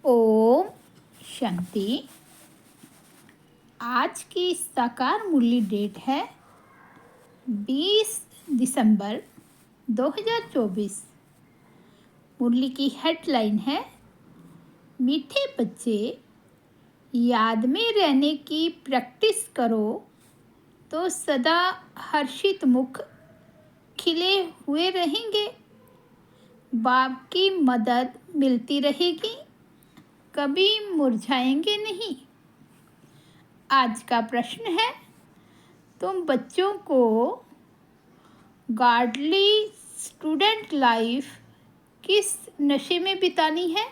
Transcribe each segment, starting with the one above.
ओम शांति। आज की साकार मुरली डेट है 20 दिसंबर 2024। मुरली की हेडलाइन है मीठे बच्चे, याद में रहने की प्रैक्टिस करो तो सदा हर्षित मुख खिले हुए रहेंगे। बाप की मदद मिलती रहेगी, कभी मुरझाएंगे नहीं। आज का प्रश्न है, तुम बच्चों को गॉडली स्टूडेंट लाइफ किस नशे में बितानी है?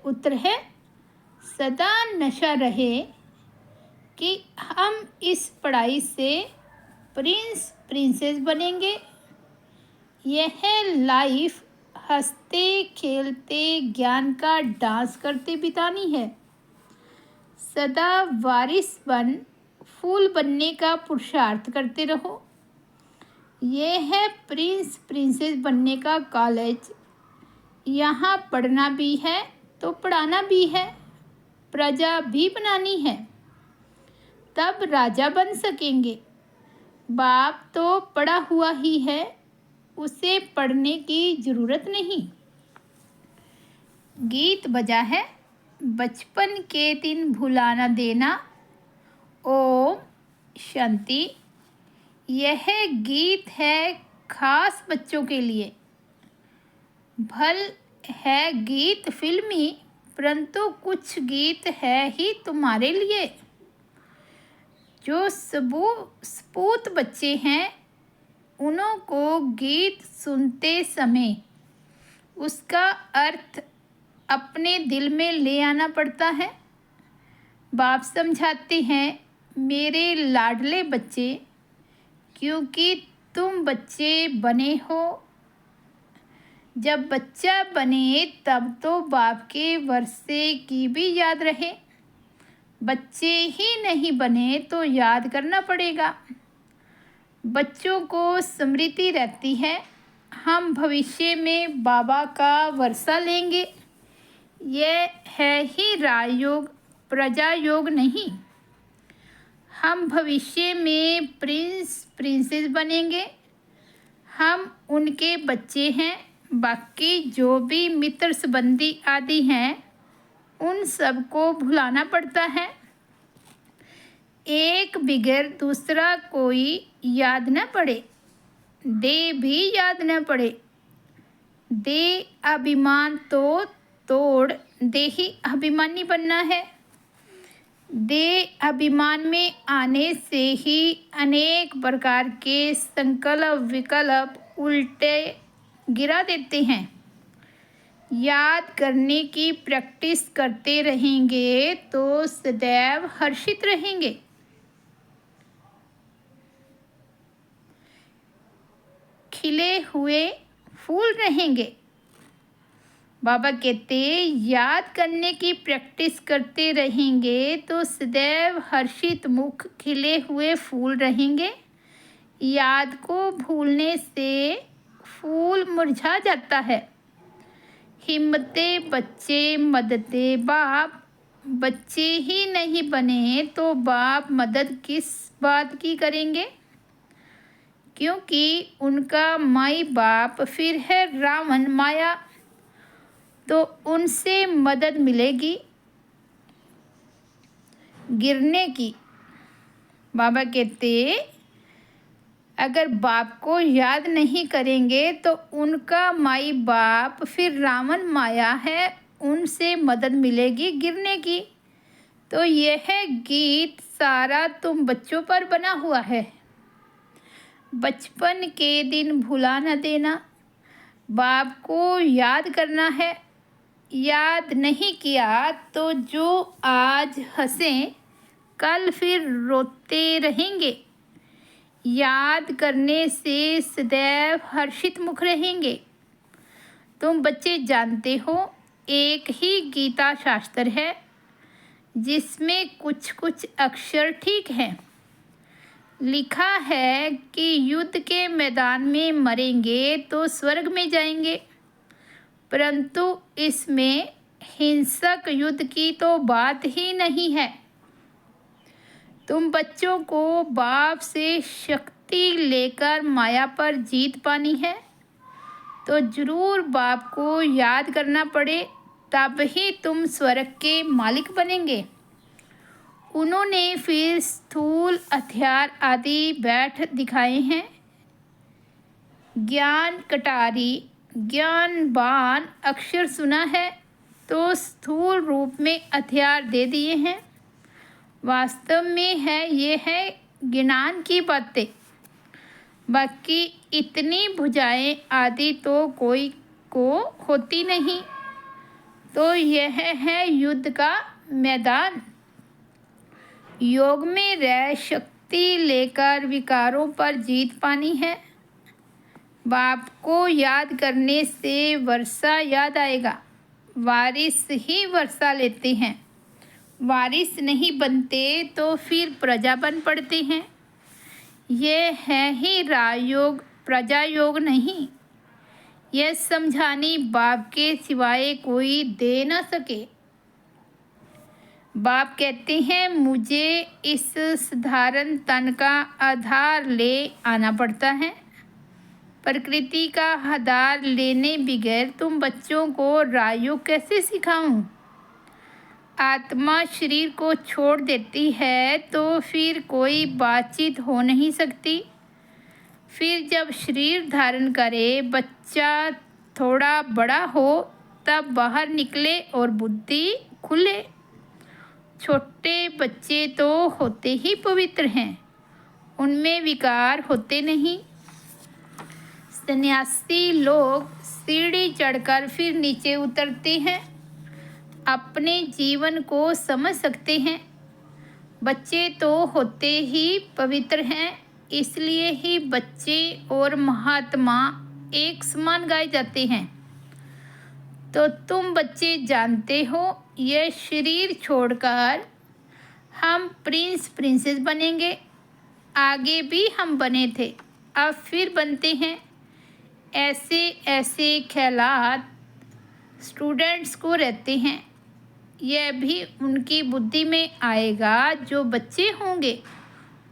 उत्तर है, सदा नशा रहे कि हम इस पढ़ाई से प्रिंस प्रिंसेस बनेंगे। यह लाइफ हंसते खेलते ज्ञान का डांस करते बितानी है। सदा वारिस बन फूल बनने का पुरुषार्थ करते रहो। यह है प्रिंस प्रिंसेस बनने का कॉलेज। यहाँ पढ़ना भी है तो पढ़ाना भी है, प्रजा भी बनानी है, तब राजा बन सकेंगे। बाप तो पढ़ा हुआ ही है, उसे पढ़ने की ज़रूरत नहीं। गीत बजा है, बचपन के दिन भुला न देना। ओम शांति। यह गीत है खास बच्चों के लिए। भल है गीत फिल्मी, परंतु कुछ गीत है ही तुम्हारे लिए। जो सपूत बच्चे हैं, उन्हों को गीत सुनते समय उसका अर्थ अपने दिल में ले आना पड़ता है। बाप समझाते हैं, मेरे लाडले बच्चे, क्योंकि तुम बच्चे बने हो। जब बच्चा बने तब तो बाप के वर्षे की भी याद रहे। बच्चे ही नहीं बने तो याद करना पड़ेगा। बच्चों को स्मृति रहती है, हम भविष्य में बाबा का वर्षा लेंगे। यह है ही राजयोग, प्रजा योग नहीं। हम भविष्य में प्रिंस प्रिंसेस बनेंगे। हम उनके बच्चे हैं। बाकी जो भी मित्र संबंधी आदि हैं, उन सबको भुलाना पड़ता है। एक बिगैर दूसरा कोई याद न पड़े, दे भी याद न पड़े। दे अभिमान तो तोड़ दे ही अभिमानी बनना है। दे अभिमान में आने से ही अनेक प्रकार के संकल्प विकल्प उल्टे गिरा देते हैं। याद करने की प्रैक्टिस करते रहेंगे तो सदैव हर्षित रहेंगे। खिले हुए फूल रहेंगे। बाबा कहते, याद करने की प्रैक्टिस करते रहेंगे तो सदैव हर्षित मुख खिले हुए फूल रहेंगे। याद को भूलने से फूल मुरझा जाता है। हिम्मते बच्चे मददे बाप। बच्चे ही नहीं बने तो बाप मदद किस बात की करेंगे? क्योंकि उनका माई बाप फिर है रावण माया, तो उनसे मदद मिलेगी गिरने की। बाबा कहते, अगर बाप को याद नहीं करेंगे तो उनका माई बाप फिर रावण माया है, उनसे मदद मिलेगी गिरने की। तो यह गीत सारा तुम बच्चों पर बना हुआ है। बचपन के दिन भुला न देना। बाप को याद करना है। याद नहीं किया तो जो आज हंसें कल फिर रोते रहेंगे। याद करने से सदैव हर्षित मुख रहेंगे। तुम बच्चे जानते हो, एक ही गीता शास्त्र है जिसमें कुछ कुछ अक्षर ठीक हैं। लिखा है कि युद्ध के मैदान में मरेंगे तो स्वर्ग में जाएंगे, परंतु इसमें हिंसक युद्ध की तो बात ही नहीं है। तुम बच्चों को बाप से शक्ति लेकर माया पर जीत पानी है तो जरूर बाप को याद करना पड़े, तब ही तुम स्वर्ग के मालिक बनेंगे। उन्होंने फिर स्थूल हथियार आदि बैठ दिखाए हैं। ज्ञान कटारी, ज्ञान बाण अक्षर सुना है तो स्थूल रूप में हथियार दे दिए हैं। वास्तव में ये है ज्ञान की बातें। बाकी इतनी भुजाएं आदि तो कोई को होती नहीं। तो यह है युद्ध का मैदान। योग में रह शक्ति लेकर विकारों पर जीत पानी है। बाप को याद करने से वर्षा याद आएगा। वारिस ही वर्षा लेते हैं। वारिस नहीं बनते तो फिर प्रजा बन पड़ते हैं। ये है ही राजयोग, प्रजा योग नहीं। यह समझानी बाप के सिवाय कोई दे न सके। बाप कहते हैं मुझे इस साधारण तन का आधार ले आना पड़ता है। प्रकृति का आधार लेने बगैर तुम बच्चों को राजयोग कैसे सिखाऊं? आत्मा शरीर को छोड़ देती है तो फिर कोई बातचीत हो नहीं सकती। फिर जब शरीर धारण करे, बच्चा थोड़ा बड़ा हो, तब बाहर निकले और बुद्धि खुले। छोटे बच्चे तो होते ही पवित्र हैं, उनमें विकार होते नहीं। सन्यासी लोग सीढ़ी चढ़कर फिर नीचे उतरते हैं, अपने जीवन को समझ सकते हैं। बच्चे तो होते ही पवित्र हैं, इसलिए ही बच्चे और महात्मा एक समान गाए जाते हैं। तो तुम बच्चे जानते हो, ये शरीर छोड़कर हम प्रिंस प्रिंसेस बनेंगे। आगे भी हम बने थे, अब फिर बनते हैं। ऐसे ऐसे ख्यालात स्टूडेंट्स को रहते हैं। यह भी उनकी बुद्धि में आएगा जो बच्चे होंगे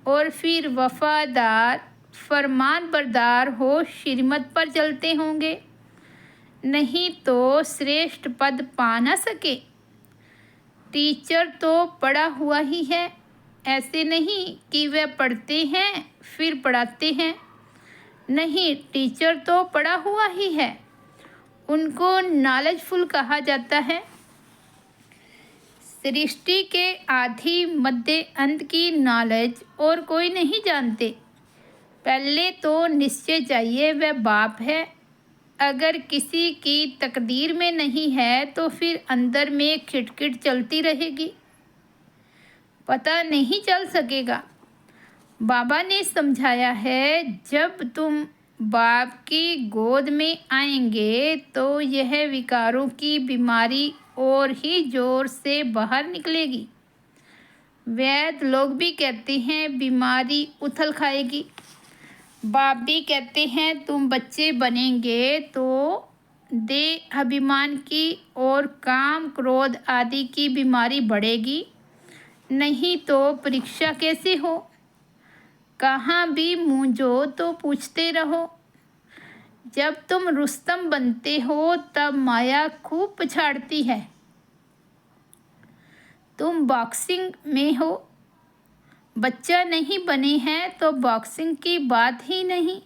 और फिर वफादार फरमान बरदार हो श्रीमत पर चलते होंगे, नहीं तो श्रेष्ठ पद पा न सके। टीचर तो पढ़ा हुआ ही है, ऐसे नहीं कि वे पढ़ते हैं फिर पढ़ाते हैं। नहीं, टीचर तो पढ़ा हुआ ही है, उनको नॉलेजफुल कहा जाता है। सृष्टि के आदि मध्य अंत की नॉलेज और कोई नहीं जानते। पहले तो निश्चय चाहिए वह बाप है। अगर किसी की तकदीर में नहीं है तो फिर अंदर में खिटखिट चलती रहेगी, पता नहीं चल सकेगा। बाबा ने समझाया है, जब तुम बाप की गोद में आएंगे तो यह विकारों की बीमारी और ही जोर से बाहर निकलेगी। वैद लोग भी कहते हैं बीमारी उथल खाएगी। बाप भी कहते हैं तुम बच्चे बनेंगे तो देह अभिमान की और काम क्रोध आदि की बीमारी बढ़ेगी, नहीं तो परीक्षा कैसे हो। कहाँ भी मूंझो तो पूछते रहो। जब तुम रुस्तम बनते हो तब माया खूब पछाड़ती है। तुम बॉक्सिंग में हो, बच्चा नहीं बने हैं तो बॉक्सिंग की बात ही नहीं।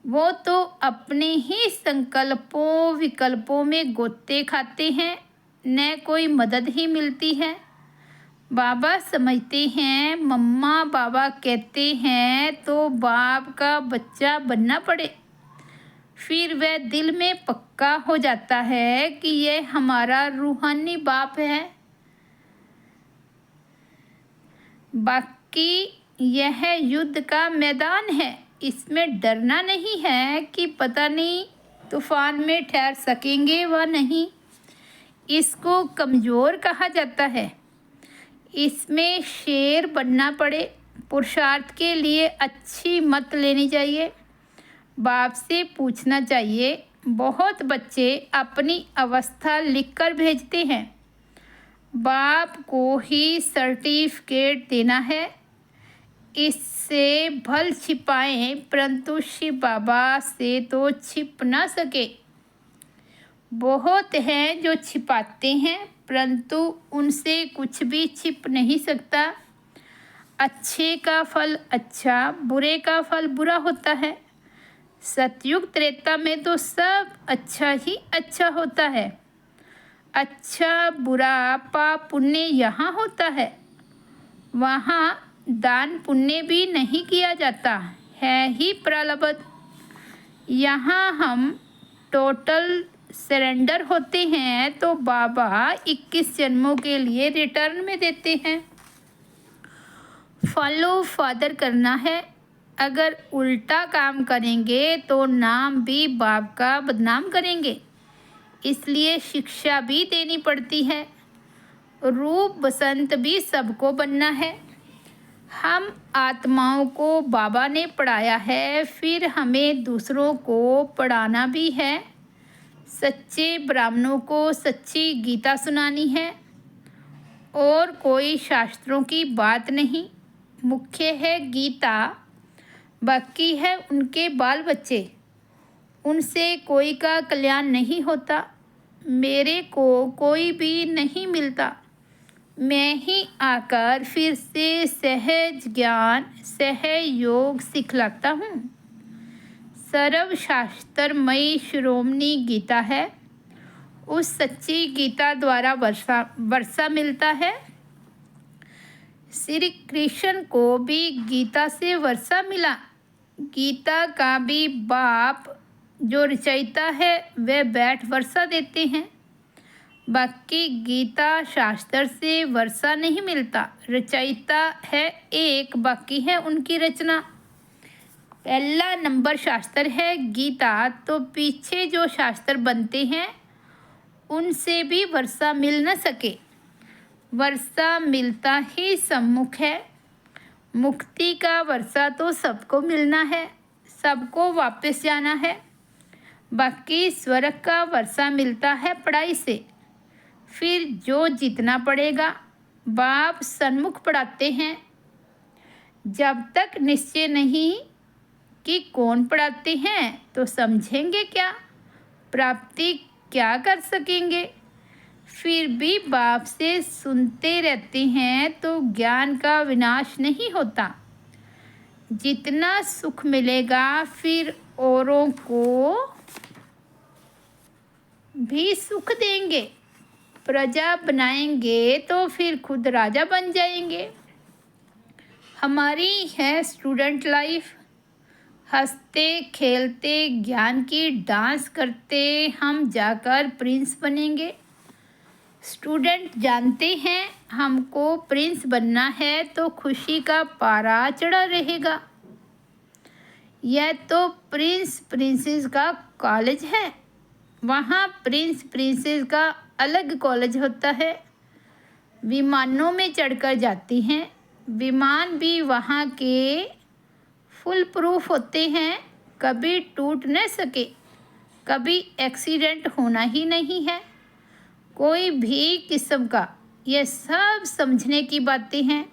वो तो अपने ही संकल्पों विकल्पों में गोते खाते हैं, न कोई मदद ही मिलती है। बाबा समझते हैं मम्मा बाबा कहते हैं तो बाप का बच्चा बनना पड़े। फिर वह दिल में पक्का हो जाता है कि यह हमारा रूहानी बाप है। बाकी यह युद्ध का मैदान है, इसमें डरना नहीं है कि पता नहीं तूफान में ठहर सकेंगे व नहीं। इसको कमज़ोर कहा जाता है। इसमें शेर बनना पड़े। पुरुषार्थ के लिए अच्छी मत लेनी चाहिए। बाप से पूछना चाहिए बहुत बच्चे अपनी अवस्था लिखकर भेजते हैं। बाप को ही सर्टिफिकेट देना है। इससे भल छिपाएं, परंतु शिव बाबा से तो छिप ना सके। बहुत हैं जो छिपाते हैं, परंतु उनसे कुछ भी छिप नहीं सकता। अच्छे का फल अच्छा, बुरे का फल बुरा होता है। सतयुग त्रेता में तो सब अच्छा ही अच्छा होता है। अच्छा बुरा पाप पुण्य यहाँ होता है, वहाँ दान पुण्य भी नहीं किया जाता है ही प्रलब्ध। यहाँ हम टोटल सरेंडर होते हैं तो बाबा 21 जन्मों के लिए रिटर्न में देते हैं। फॉलो फादर करना है। अगर उल्टा काम करेंगे तो नाम भी बाप का बदनाम करेंगे, इसलिए शिक्षा भी देनी पड़ती है। रूप बसंत भी सबको बनना है। हम आत्माओं को बाबा ने पढ़ाया है, फिर हमें दूसरों को पढ़ाना भी है। सच्चे ब्राह्मणों को सच्ची गीता सुनानी है और कोई शास्त्रों की बात नहीं। मुख्य है गीता, बाकी है उनके बाल बच्चे। उनसे कोई का कल्याण नहीं होता। मेरे को कोई भी नहीं मिलता। मैं ही आकर फिर से सहज ज्ञान सहयोग सिखलाता हूँ। सर्वशास्त्रमयी शिरोमणि गीता है। उस सच्ची गीता द्वारा वर्षा मिलता है। श्री कृष्ण को भी गीता से वर्षा मिला। गीता का भी बाप जो रचयिता है वह बैठ वर्षा देते हैं। बाकी गीता शास्त्र से वर्षा नहीं मिलता। रचयिता है एक, बाकी है उनकी रचना। पहला नंबर शास्त्र है गीता, तो पीछे जो शास्त्र बनते हैं उनसे भी वर्षा मिल न सके। वर्षा मिलता ही सम्मुख है। मुक्ति का वर्षा तो सबको मिलना है, सबको वापस जाना है। बाकी स्वर्ग का वर्षा मिलता है पढ़ाई से। फिर जो जितना पड़ेगा बाप सन्मुख पढ़ाते हैं। जब तक निश्चय नहीं कि कौन पढ़ाते हैं तो समझेंगे क्या, प्राप्ति क्या कर सकेंगे। फिर भी बाप से सुनते रहते हैं तो ज्ञान का विनाश नहीं होता। जितना सुख मिलेगा फिर औरों को भी सुख देंगे। प्रजा बनाएंगे तो फिर खुद राजा बन जाएंगे। हमारी है स्टूडेंट लाइफ। हंसते खेलते ज्ञान की डांस करते हम जाकर प्रिंस बनेंगे। स्टूडेंट जानते हैं हमको प्रिंस बनना है तो खुशी का पारा चढ़ा रहेगा। यह तो प्रिंस प्रिंसेस का कॉलेज है, वहाँ प्रिंस प्रिंसेस का अलग कॉलेज होता है। विमानों में चढ़कर जाती हैं। विमान भी वहाँ के फुल प्रूफ होते हैं, कभी टूट न सके, कभी एक्सीडेंट होना ही नहीं है कोई भी किस्म का। यह सब समझने की बातें हैं।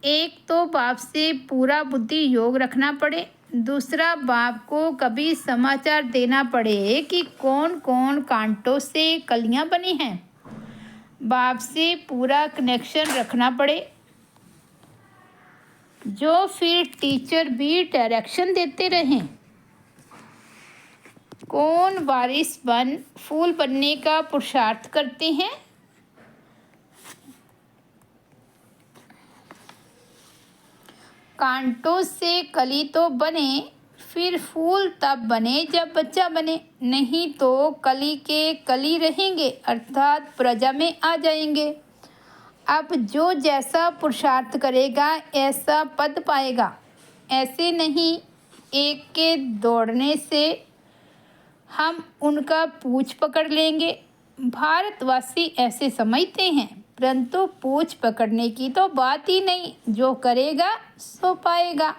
एक तो बाप से पूरा बुद्धि योग रखना पड़े, दूसरा बाप को कभी समाचार देना पड़े कि कौन कौन कांटों से कलियां बनी हैं। बाप से पूरा कनेक्शन रखना पड़े, जो फिर टीचर भी डायरेक्शन देते रहें। कौन बारिश बन फूल बनने का पुरुषार्थ करते हैं। कांटों से कली तो बने, फिर फूल तब बने जब बच्चा बने, नहीं तो कली के कली रहेंगे अर्थात प्रजा में आ जाएंगे। अब जो जैसा पुरुषार्थ करेगा ऐसा पद पाएगा। ऐसे नहीं एक के दौड़ने से हम उनका पूंछ पकड़ लेंगे। भारतवासी ऐसे समझते हैं, परंतु पूंछ पकड़ने की तो बात ही नहीं। जो करेगा सो पाएगा।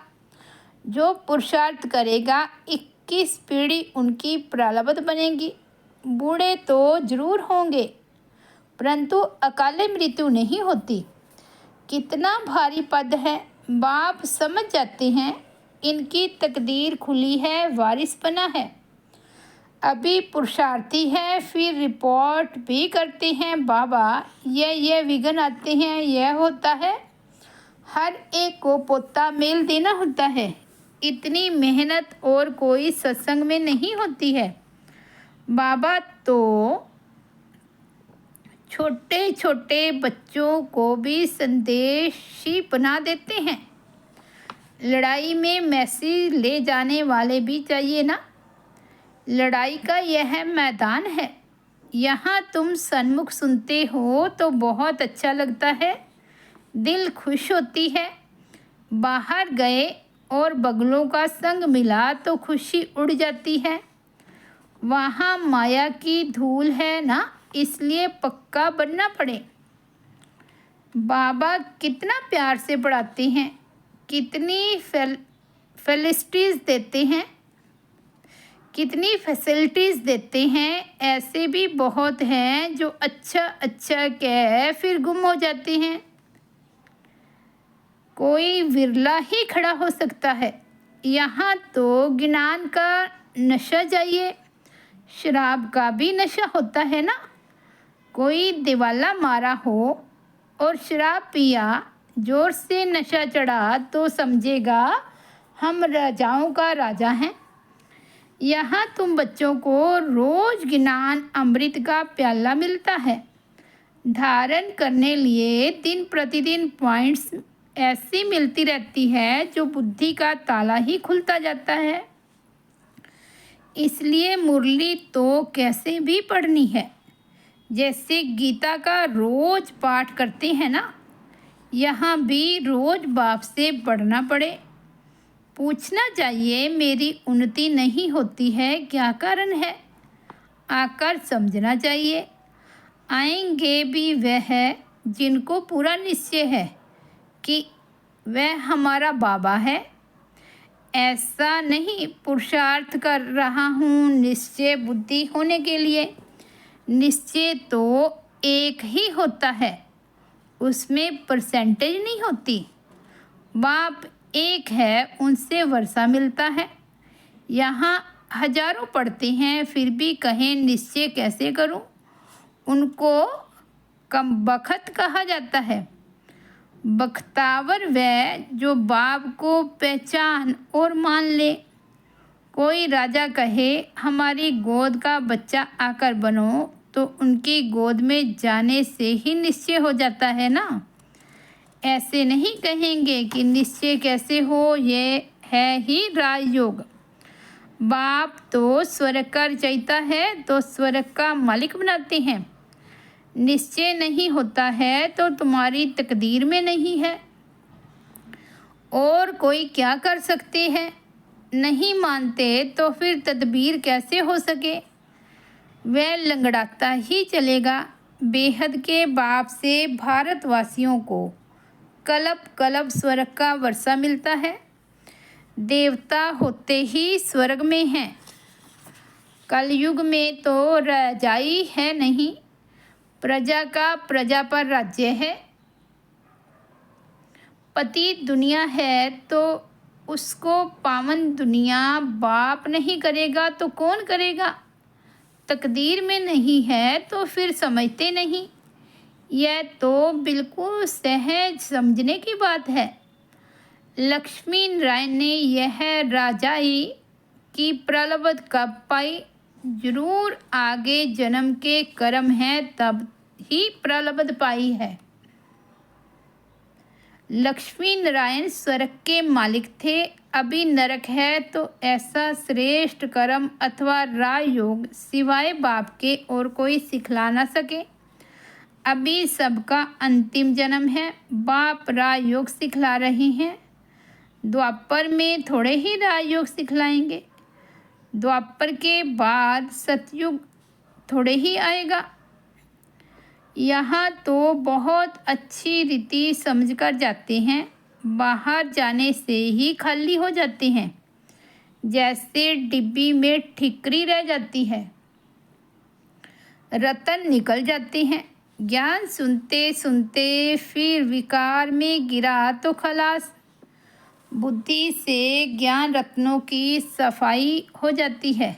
जो पुरुषार्थ करेगा 21 पीढ़ी उनकी प्रारब्ध बनेगी। बूढ़े तो जरूर होंगे, परंतु अकाले मृत्यु नहीं होती। कितना भारी पद है। बाप समझ जाते हैं इनकी तकदीर खुली है, वारिस बना है। अभी पुरुषार्थी है, फिर रिपोर्ट भी करते हैं, बाबा ये विघ्न आते हैं, यह होता है। हर एक को पोता मेल देना होता है। इतनी मेहनत और कोई सत्संग में नहीं होती है। बाबा तो छोटे छोटे बच्चों को भी संदेशी बना देते हैं। लड़ाई में मैसेज ले जाने वाले भी चाहिए ना। लड़ाई का यह मैदान है। यहाँ तुम सन्मुख सुनते हो तो बहुत अच्छा लगता है, दिल खुश होती है। बाहर गए और बगलों का संग मिला तो खुशी उड़ जाती है। वहाँ माया की धूल है ना, इसलिए पक्का बनना पड़े। बाबा कितना प्यार से पढ़ाते हैं, कितनी फैसिलिटीज़ देते हैं, कितनी फैसिलिटीज़ देते हैं। ऐसे भी बहुत हैं जो अच्छा कह फिर गुम हो जाते हैं। कोई विरला ही खड़ा हो सकता है। यहाँ तो ज्ञान का नशा चाहिए, शराब का भी नशा होता है ना। कोई दिवाला मारा हो और शराब पिया, जोर से नशा चढ़ा तो समझेगा हम राजाओं का राजा हैं। यहाँ तुम बच्चों को रोज ज्ञान अमृत का प्याला मिलता है। धारण करने लिए दिन प्रतिदिन पॉइंट्स ऐसी मिलती रहती है जो बुद्धि का ताला ही खुलता जाता है। इसलिए मुरली तो कैसे भी पढ़नी है, जैसे गीता का रोज पाठ करते हैं ना, यहाँ भी रोज बाप से पढ़ना पड़े। पूछना चाहिए मेरी उन्नति नहीं होती है, क्या कारण है। आकर समझना चाहिए। आएंगे भी वह जिनको पूरा निश्चय है कि वह हमारा बाबा है। ऐसा नहीं पुरुषार्थ कर रहा हूँ निश्चय बुद्धि होने के लिए। निश्चय तो एक ही होता है, उसमें परसेंटेज नहीं होती। बाप एक है, उनसे वर्षा मिलता है। यहाँ हजारों पढ़ते हैं, फिर भी कहें निश्चय कैसे करूं। उनको कम बखत कहा जाता है। बख्तावर वह जो बाप को पहचान और मान ले। कोई राजा कहे हमारी गोद का बच्चा आकर बनो, तो उनकी गोद में जाने से ही निश्चय हो जाता है ना। ऐसे नहीं कहेंगे कि निश्चय कैसे हो, ये है ही राजयोग। बाप तो स्वर्ग का रचयिता है, तो स्वर्ग का मालिक बनाते हैं। निश्चय नहीं होता है तो तुम्हारी तकदीर में नहीं है, और कोई क्या कर सकते हैं। नहीं मानते तो फिर तदबीर कैसे हो सके। वह लंगड़ाता ही चलेगा। बेहद के बाप से भारतवासियों को कलब कलब स्वर्ग का वर्षा मिलता है। देवता होते ही स्वर्ग में हैं। कलयुग में तो रजाई है नहीं, प्रजा का प्रजा पर राज्य है। पति दुनिया है तो उसको पावन दुनिया बाप नहीं करेगा तो कौन करेगा। तकदीर में नहीं है तो फिर समझते नहीं। यह तो बिल्कुल सहज समझने की बात है। लक्ष्मी नारायण ने यह राजाई की प्रलब्ध कब पाई। जरूर आगे जन्म के कर्म हैं तब ही प्रलब्ध पाई है। लक्ष्मी नारायण स्वर्ग के मालिक थे, अभी नरक है, तो ऐसा श्रेष्ठ कर्म अथवा राजयोग सिवाय बाप के और कोई सिखला ना सके। अभी सबका अंतिम जन्म है। बाप राजयोग सिखला रहे हैं। द्वापर में थोड़े ही राजयोग सिखलाएंगे। द्वापर के बाद सतयुग थोड़े ही आएगा। यहाँ तो बहुत अच्छी रीति समझकर जाते हैं, बाहर जाने से ही खाली हो जाते हैं। जैसे डिब्बी में ठिकरी रह जाती है, रतन निकल जाते हैं। ज्ञान सुनते सुनते फिर विकार में गिरा तो खलास। बुद्धि से ज्ञान रत्नों की सफाई हो जाती है।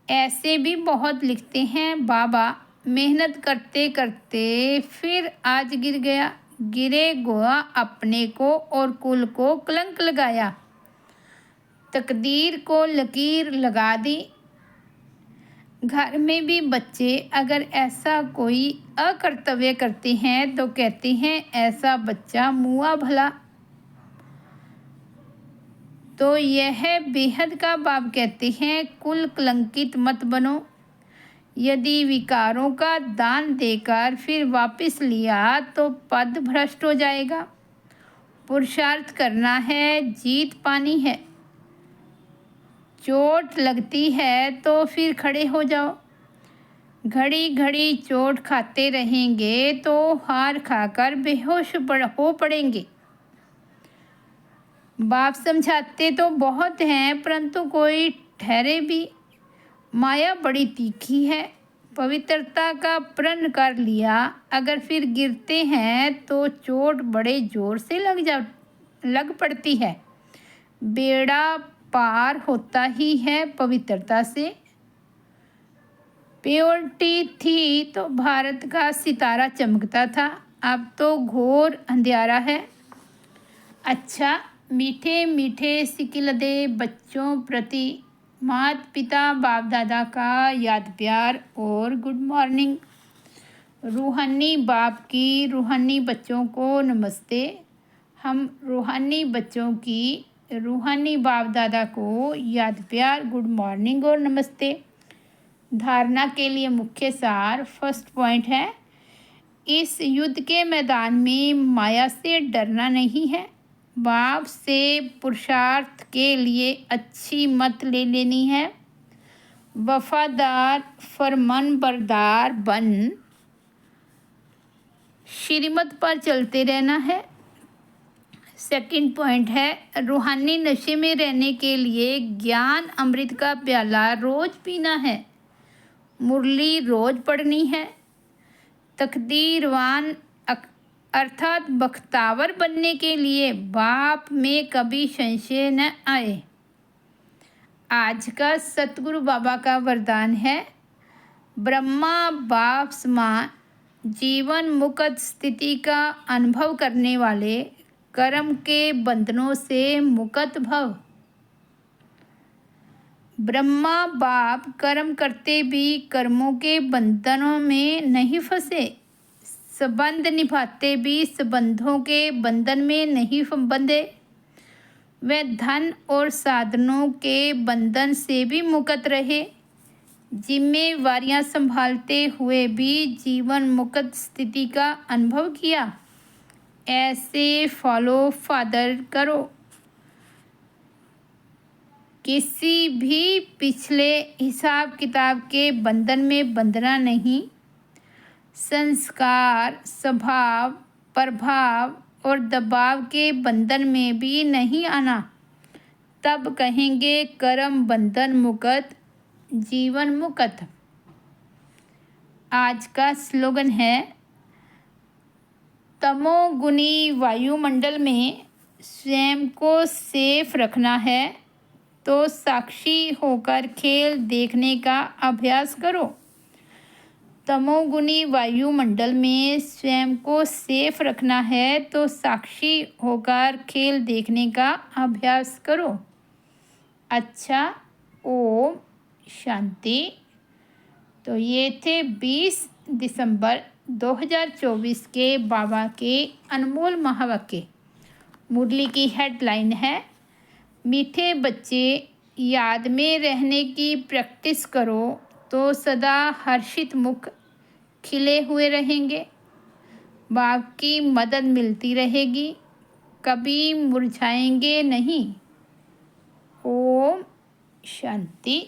ऐसे भी बहुत लिखते हैं, बाबा मेहनत करते करते फिर आज गिर गया, गिरे गोआ अपने को और कुल को कलंक लगाया, तकदीर को लकीर लगा दी। घर में भी बच्चे अगर ऐसा कोई अकर्तव्य करते हैं तो कहते हैं ऐसा बच्चा मुआ भला। तो यह बेहद का बाप कहते हैं, कुल कलंकित मत बनो। यदि विकारों का दान देकर फिर वापस लिया तो पद भ्रष्ट हो जाएगा। पुरुषार्थ करना है, जीत पानी है। चोट लगती है तो फिर खड़े हो जाओ। घड़ी घड़ी चोट खाते रहेंगे तो हार खाकर बेहोश हो पड़ेंगे। बाप समझाते तो बहुत हैं, परंतु कोई ठहरे भी। माया बड़ी तीखी है। पवित्रता का प्रण कर लिया, अगर फिर गिरते हैं तो चोट बड़े जोर से लग पड़ती है। बेड़ा पार होता ही है पवित्रता से। प्योरिटी थी तो भारत का सितारा चमकता था, अब तो घोर अंधियारा है। अच्छा, मीठे मीठे सिकिलदे बच्चों प्रति माता पिता बाप दादा का याद प्यार और गुड मॉर्निंग। रूहानी बाप की रूहानी बच्चों को नमस्ते। हम रूहानी बच्चों की रूहानी बाप दादा को याद प्यार, गुड मॉर्निंग और नमस्ते। धारणा के लिए मुख्य सार, फर्स्ट पॉइंट है, इस युद्ध के मैदान में माया से डरना नहीं है। बाप से पुरुषार्थ के लिए अच्छी मत ले लेनी है। वफादार फरमान बरदार बन श्रीमत पर चलते रहना है। सेकंड पॉइंट है, रूहानी नशे में रहने के लिए ज्ञान अमृत का प्याला रोज पीना है, मुरली रोज पढ़नी है। तकदीरवान अर्थात बख्तावर बनने के लिए बाप में कभी संशय न आए। आज का सतगुरु बाबा का वरदान है, ब्रह्मा बाप समान जीवन मुक्त स्थिति का अनुभव करने वाले कर्म के बंधनों से मुक्त भव। ब्रह्मा बाप कर्म करते भी कर्मों के बंधनों में नहीं फंसे, संबंध निभाते भी संबंधों के बंधन में नहीं बंधे। वे धन और साधनों के बंधन से भी मुक्त रहे, जिम्मेवारियां संभालते हुए भी जीवन मुक्त स्थिति का अनुभव किया। ऐसे फॉलो फादर करो। किसी भी पिछले हिसाब किताब के बंधन में बंधना नहीं। संस्कार, स्वभाव, प्रभाव और दबाव के बंधन में भी नहीं आना। तब कहेंगे कर्म बंधन मुक्त, जीवन मुक्त। आज का स्लोगन है, तमोगुनी वायुमंडल में स्वयं को सेफ रखना है तो साक्षी होकर खेल देखने का अभ्यास करो। तमोगुनी वायुमंडल में स्वयं को सेफ रखना है तो साक्षी होकर खेल देखने का अभ्यास करो। अच्छा, ओम शांति। तो ये थे 20 दिसंबर 2024 के बाबा के अनमोल महावाक्य। मुरली की हेडलाइन है, मीठे बच्चे याद में रहने की प्रैक्टिस करो तो सदा हर्षित मुख खिले हुए रहेंगे। बाप की मदद मिलती रहेगी, कभी मुरझाएंगे नहीं। ओम शांति।